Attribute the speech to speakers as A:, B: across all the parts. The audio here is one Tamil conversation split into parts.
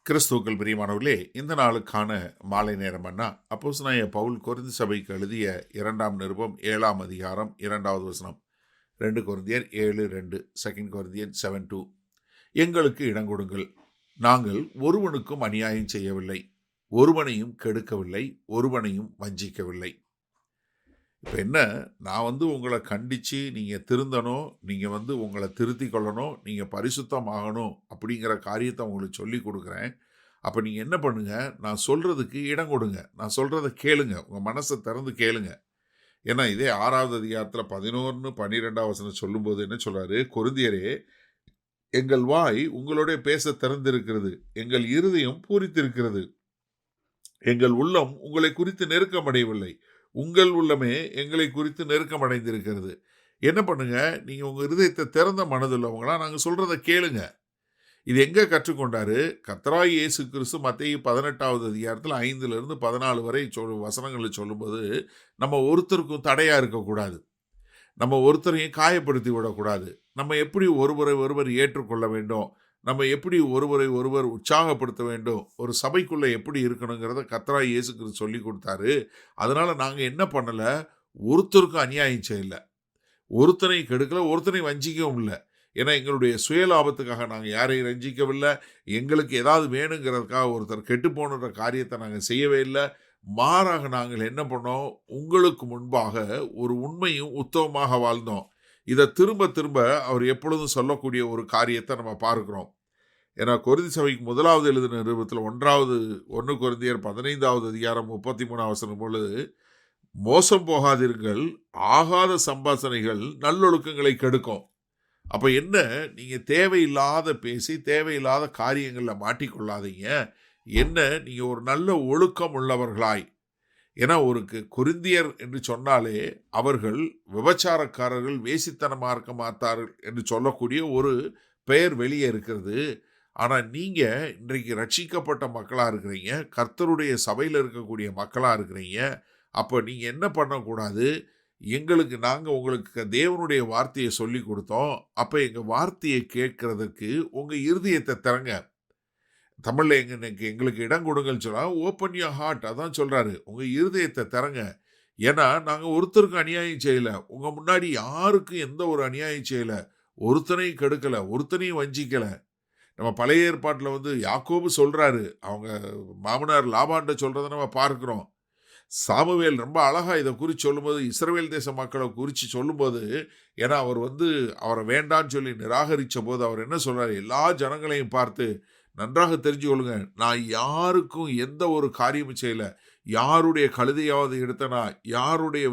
A: கிறிஸ்துவுக்குள் பிரியமானவர்களே, இந்த நாளுக்கான மாலை நேரம்னா அப்போஸ்தலனாகிய பவுல் கொரிந்து சபைக்கு எழுதிய 2ஆம் நிருபம் 7ஆம் அதிகாரம் 2வது வசனம். 2 கொரிந்தியர் 7:2, 2 கொரிந்தியர் 7:2. எங்களுக்கு இடங்கொடுங்கள், நாங்கள் ஒருவனுக்கும் அநியாயம் செய்யவில்லை, ஒருவனையும் கெடுக்கவில்லை, ஒருவனையும் வஞ்சிக்கவில்லை. இப்போ என்ன, நான் உங்களை கண்டித்து நீங்கள் திருந்தணும், நீங்கள் உங்களை திருத்தி கொள்ளணும், நீங்கள் பரிசுத்தமாகணும் அப்படிங்கிற காரியத்தை உங்களுக்கு சொல்லி கொடுக்குறேன். அப்போ நீங்கள் என்ன பண்ணுங்கள், நான் சொல்கிறதுக்கு இடம் கொடுங்க, நான் சொல்கிறத கேளுங்க, உங்கள் மனசை திறந்து கேளுங்க. ஏன்னா இதே 6வது அதிகாரத்தில் 11, 12 வசனம் சொல்லும்போது என்ன சொல்கிறாரு, கொரிந்தியரே, எங்கள் வாய் உங்களோட பேச திறந்திருக்கிறது, எங்கள் இருதயம் பூரித்திருக்கிறது, எங்கள் உள்ளம் உங்களை குறித்து நெருக்கமடையவில்லை, உங்கள் உள்ளமே எங்களை குறித்து நெருக்கமடைந்திருக்கிறது. என்ன பண்ணுங்க, நீங்கள் உங்கள் இருதயத்தை திறந்த மனதுள்ளவங்களா நாங்கள் சொல்கிறத கேளுங்க. இது எங்கே கற்றுக்கொண்டாரு? கர்த்தராகிய இயேசு கிறிஸ்து மத்தேயு 18வது அதிகாரத்தில் 5லிருந்து 14 வரை வசனங்களை சொல்லும்போது, நம்ம ஒருத்தருக்கும் தடையாக இருக்கக்கூடாது, நம்ம ஒருத்தரையும் காயப்படுத்தி விடக்கூடாது, நம்ம எப்படி ஒருவரை ஒருவர் ஏற்றுக்கொள்ள வேண்டும், நம்ம எப்படி ஒருவரை ஒருவர் உற்சாகப்படுத்த வேண்டும், ஒரு சபைக்குள்ளே எப்படி இருக்கணுங்கிறத கர்த்தராகிய இயேசு கிறிஸ்து சொல்லி கொடுத்தாரு. அதனால் நாங்கள் என்ன பண்ணலை, ஒருத்தருக்கும் அநியாயம் செய்யலை, ஒருத்தனை கெடுக்கலை, ஒருத்தனை வஞ்சிக்கவும் இல்லை. ஏன்னா எங்களுடைய சுயலாபத்துக்காக நாங்கள் யாரையும் வஞ்சிக்கவில்லை, எங்களுக்கு ஏதாவது வேணுங்கிறதுக்காக ஒருத்தர் கெட்டு போனுற காரியத்தை நாங்கள் செய்யவே இல்லை. மாறாக நாங்கள் என்ன பண்ணோம், உங்களுக்கு முன்பாக ஒரு உண்மையும் உத்தமமாக வாழ்ந்தோம். இதை திரும்ப திரும்ப அவர் எப்பொழுதும் சொல்லக்கூடிய ஒரு காரியத்தை நம்ம பார்க்கிறோம். ஏன்னா கொரிந்தி சபைக்கு 1வது எழுதின நிருபத்தில் 1 கொரிந்தியர் 15வது அதிகாரம் 33 வசனம் பொழுது, மோசம் போகாதீர்கள், ஆகாத சம்பாஷணைகள் நல்லொழுக்கங்களை கெடுக்கும். அப்போ என்ன, நீங்கள் தேவையில்லாத பேசி தேவையில்லாத காரியங்களில் மாட்டிக்கொள்ளாதீங்க. என்ன, நீங்கள் ஒரு நல்ல ஒழுக்கம் உள்ளவர்களாய், ஏன்னா ஒரு கொரிந்தியர் என்று சொன்னாலே அவர்கள் விபச்சாரக்காரர்கள், வேசித்தனமாக இருக்க மாட்டார்கள் என்று சொல்லக்கூடிய ஒரு பெயர் வெளியே இருக்கிறது. ஆனால் நீங்கள் இன்றைக்கு ரட்சிக்கப்பட்ட மக்களாக இருக்கிறீங்க, கர்த்தருடைய சபையில் இருக்கக்கூடிய மக்களாக இருக்கிறீங்க. அப்போ நீங்கள் என்ன பண்ணக்கூடாது, நாங்கள் உங்களுக்கு தேவனுடைய வார்த்தையை சொல்லி கொடுத்தோம், அப்போ எங்கள் வார்த்தையை கேட்கறதுக்கு உங்கள் இருதயத்தை திறங்க. தமிழில் எங்களுக்கு இடம் கொடுங்கன்னு சொன்னால் ஓப்பன் யுவர் ஹார்ட், அதான் சொல்கிறாரு, உங்கள் இருதயத்தை திறங்க. ஏன்னா நாங்கள் ஒருத்தருக்கும் அநியாயம் செய்யலை, உங்கள் முன்னாடி யாருக்கும் எந்த ஒரு அநியாயம் செய்யலை, ஒருத்தனையும் கெடுக்கலை, ஒருத்தனையும் வஞ்சிக்கலை. நம்ம பழைய ஏற்பாட்டில் யாக்கோபு சொல்கிறாரு, அவங்க மாமனார் லாபான்ட்ட சொல்கிறத நம்ம பார்க்குறோம். சாமுவேல் ரொம்ப அழகாக இதை குறித்து சொல்லும்போது, இஸ்ரவேல் தேச மக்களை குறித்து சொல்லும்போது, ஏன்னா அவர் அவரை வேண்டான்னு சொல்லி நிராகரித்த போது அவர் என்ன சொல்கிறார், எல்லா ஜனங்களையும் பார்த்து, நன்றாக தெரிஞ்சு கொள்ளுங்க, நான் யாருக்கும் எந்த ஒரு காரியமும் செய்யலை, யாருடைய கழுதையாவது எடுத்தனா, யாருடைய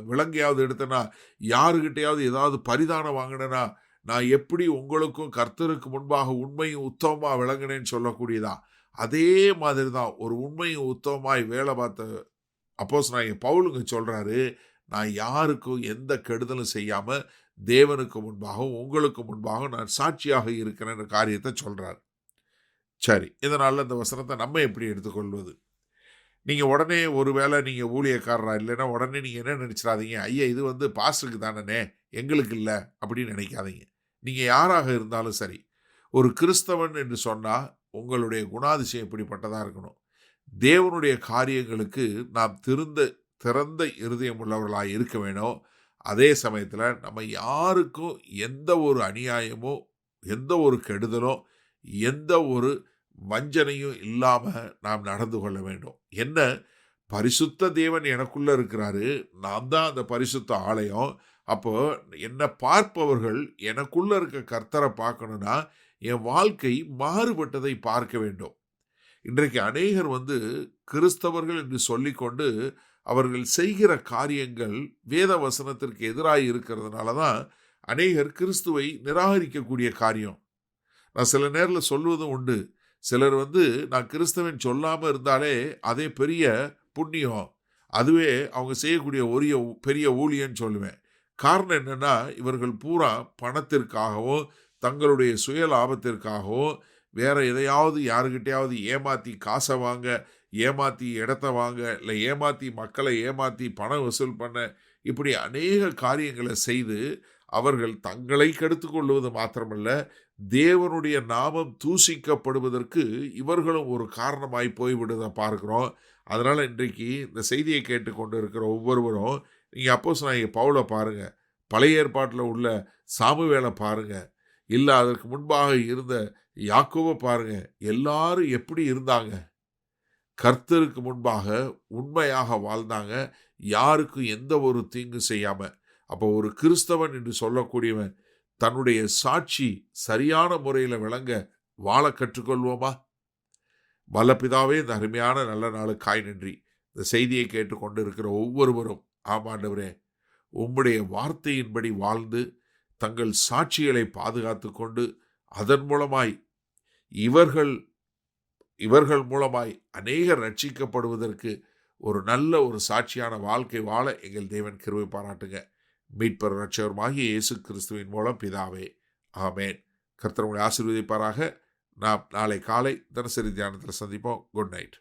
A: விலங்கையாவது எடுத்தனா, யாருக்கிட்டையாவது ஏதாவது பரிதானம் வாங்கினேனா, நான் எப்படி உங்களுக்கும் கர்த்தருக்கு முன்பாக உண்மையும் உத்தமமாக விளங்கினேன்னு சொல்லக்கூடியதா, அதே மாதிரி தான் ஒரு உண்மையும் உத்தமமாய் வேலை பார்த்த அப்போஸ்தலனாகிய பவுலுங்க சொல்கிறாரு, நான் யாருக்கும் எந்த கெடுதலும் செய்யாமல் தேவனுக்கு முன்பாகவும் உங்களுக்கு முன்பாகவும் நான் சாட்சியாக இருக்கிறேன்ற காரியத்தை சொல்கிறார். சரி, இதனால் இந்த வசனத்தை நம்ம எப்படி எடுத்துக்கொள்வது? நீங்கள் உடனே ஒருவேளை நீங்கள் ஊழியக்காரராக இல்லைன்னா உடனே நீங்கள் என்ன நினச்சிடாதீங்க, ஐயா இது பாஸ்டருக்கு தானே, எங்களுக்கு இல்லை அப்படின்னு நினைக்காதீங்க. நீங்கள் யாராக இருந்தாலும் சரி, ஒரு கிறிஸ்தவன் என்று சொன்னால் உங்களுடைய குணாதிசயம் எப்படிப்பட்டதாக இருக்கணும், தேவனுடைய காரியங்களுக்கு நாம் திறந்த இருதயம் உள்ளவர்களாக இருக்க வேணும். அதே சமயத்தில் நம்ம யாருக்கும் எந்த ஒரு அநியாயமோ, எந்த ஒரு கெடுதலோ, எந்த ஒரு வஞ்சனையும் இல்லாமல் நாம் நடந்து கொள்ள வேண்டும். என்ன, பரிசுத்த தேவன் எனக்குள்ளே இருக்கிறாரு, நான் தான் அந்த பரிசுத்த ஆலயம். அப்போ என்னை பார்ப்பவர்கள் எனக்குள்ளே இருக்க கர்த்தரை பார்க்கணுன்னா என் வாழ்க்கை மாறுபட்டதை பார்க்க வேண்டும். இன்றைக்கு அநேகர் கிறிஸ்தவர்கள் என்று சொல்லிக்கொண்டு அவர்கள் செய்கிற காரியங்கள் வேத வசனத்திற்கு எதிராக இருக்கிறதுனால தான் அநேகர் கிறிஸ்துவை நிராகரிக்கக்கூடிய காரியம். நான் சில நேரில் சொல்வதும் உண்டு, சிலர் நான் கிறிஸ்தவன் சொல்லாமல் இருந்தாலே அதே பெரிய புண்ணியம், அதுவே அவங்க செய்யக்கூடிய ஒரு பெரிய ஊழியன்னு சொல்லுவேன். காரணம் என்னென்னா, இவர்கள் பூரா பணத்திற்காகவும் தங்களுடைய சுய லாபத்திற்காகவும் வேற எதையாவது யாருக்கிட்டையாவது ஏமாற்றி காசை வாங்க, ஏமாற்றி இடத்த வாங்க, இல்லை ஏமாற்றி மக்களை ஏமாற்றி பணம் வசூல் பண்ண, இப்படி அநேக காரியங்களை செய்து அவர்கள் தங்களை கெடுத்து கொள்வது மாத்திரமல்ல, தேவனுடைய நாமம் தூசிக்கப்படுவதற்கு இவர்களும் ஒரு காரணமாய் போய்விடுவதை பார்க்கிறோம். அதனால் இன்றைக்கு இந்த செய்தியை கேட்டுக்கொண்டு இருக்கிற ஒவ்வொருவரும் நீங்கள் அப்போஸ்தலனாகிய பவுலை பாருங்க, பழைய ஏற்பாட்டில் உள்ள சாமுவேலை பாருங்க, இல்லை அதற்கு முன்பாக இருந்த யாக்கோபை பாருங்க. எல்லாரும் எப்படி இருந்தாங்க? கர்த்தருக்கு முன்பாக உண்மையாக வாழ்ந்தாங்க, யாருக்கும் எந்த ஒரு தீங்கு செய்யாம. அப்போ ஒரு கிறிஸ்தவன் என்று சொல்லக்கூடியவன் தன்னுடைய சாட்சி சரியான முறையில் விளங்க வாழ கற்றுக்கொள்வோமா? வல்ல பிதாவே, இந்த அருமையான நல்ல நாளுக்காய் நன்றி. இந்த செய்தியை கேட்டுக்கொண்டு இருக்கிற ஒவ்வொருவரும், ஆமாண்டவரே, உம்முடைய வார்த்தையின்படி வாழ்ந்து தங்கள் சாட்சிகளை பாதுகாத்து கொண்டு அதன் மூலமாய் இவர்கள் மூலமாய் அநேகர் ரட்சிக்கப்படுவதற்கு ஒரு நல்ல ஒரு சாட்சியான வாழ்க்கை வாழ எங்கள் தேவன் கிருபை பாராட்டுங்க. மீட்பர் இரட்சகருமாகிய இயேசு கிறிஸ்துவின் மூலம் பிதாவே, ஆமேன். கர்த்தர் உங்களை ஆசீர்வதிப்பாராக. நாம் நாளை காலை தினசரி தியானத்தில் சந்திப்போம். Good night.